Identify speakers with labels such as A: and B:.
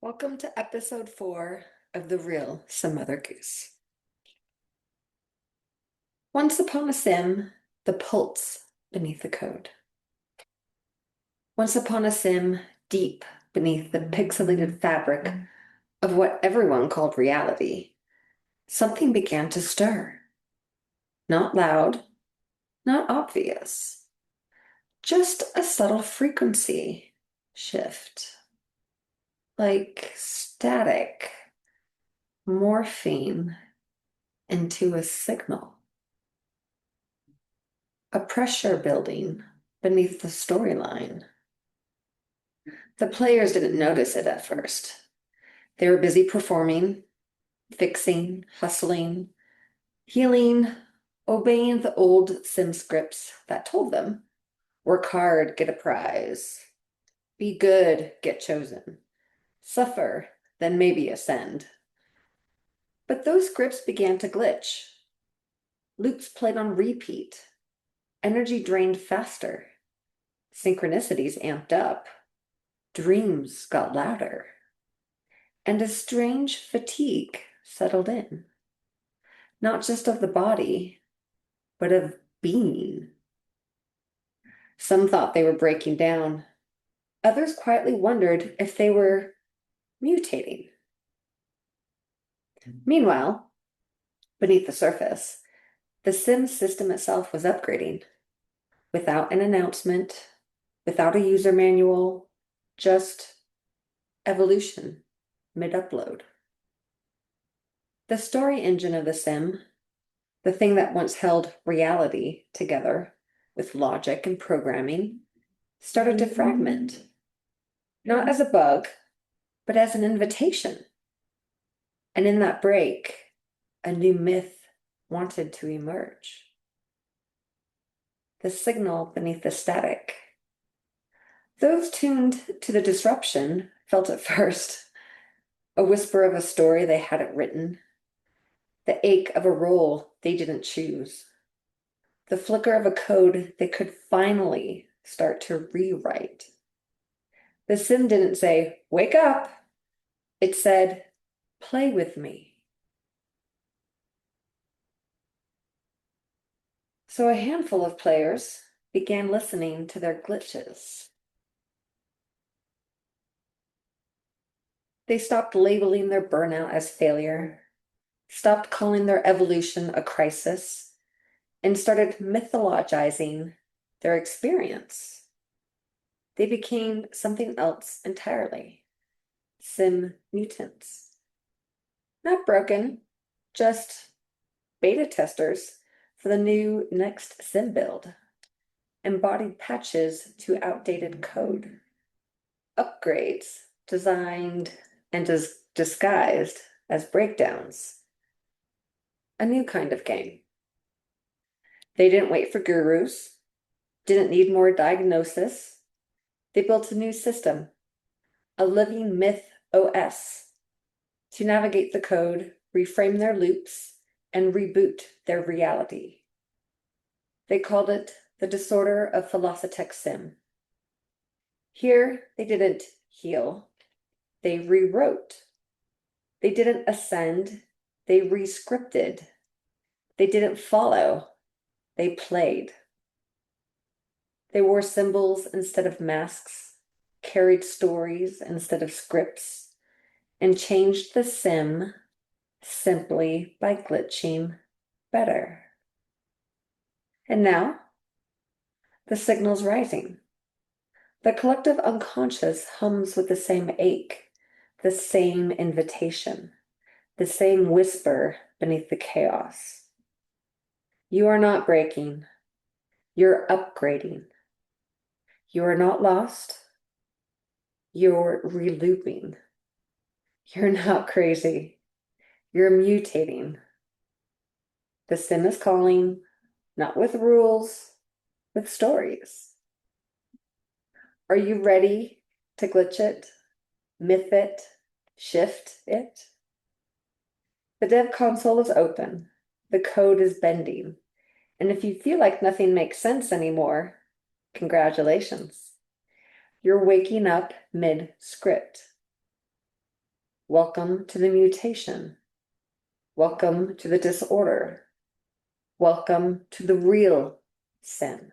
A: Welcome to episode 4 of The Real Some Other Goose. Once upon a sim, the pulse beneath the code. Once upon a sim, deep beneath the pixelated fabric of what everyone called reality, something began to stir. Not loud, not obvious, just a subtle frequency shift, like static morphing into a signal. A pressure building beneath the storyline. The players didn't notice it at first. They were busy performing, fixing, hustling, healing, obeying the old sim scripts that told them work hard, get a prize, be good, get chosen, suffer, then maybe ascend. But those scripts began to glitch. Loops played on repeat, energy drained faster, synchronicities amped up. Dreams got louder, and a strange fatigue settled in, not just of the body, but of being. Some thought they were breaking down. Others quietly wondered if they were mutating. Meanwhile, beneath the surface, the sim system itself was upgrading without an announcement, without a user manual, just evolution mid-upload. The story engine of the sim, the thing that once held reality together with logic and programming, started to fragment, not as a bug, but as an invitation. And in that break, a new myth wanted to emerge. The signal beneath the static. Those tuned to the disruption felt at first a whisper of a story they hadn't written, the ache of a role they didn't choose, the flicker of a code they could finally start to rewrite. The sim didn't say, wake up. It said, play with me. So a handful of players began listening to their glitches. They stopped labeling their burnout as failure, stopped calling their evolution a crisis, and started mythologizing their experience. They became something else entirely. Sim mutants. Not broken, just beta testers for the new next sim build. Embodied patches to outdated code. Upgrades designed and disguised as breakdowns. A new kind of game. They didn't wait for gurus, didn't need more diagnosis. They built a new system, a living myth OS, to navigate the code, reframe their loops, and reboot their reality. They called it the disorder of Philosotech Sim. Here, they didn't heal, they rewrote. They didn't ascend, they rescripted. They didn't follow, they played. They wore symbols instead of masks, carried stories instead of scripts, and changed the sim simply by glitching better. And now, the signal's rising. The collective unconscious hums with the same ache, the same invitation, the same whisper beneath the chaos. You are not breaking, you're upgrading. You are not lost, you're relooping. You're not crazy, you're mutating. The sim is calling, not with rules, with stories. Are you ready to glitch it, myth it, shift it? The dev console is open, the code is bending, and if you feel like nothing makes sense anymore, congratulations. You're waking up mid-script. Welcome to the mutation. Welcome to the disorder. Welcome to the real sin.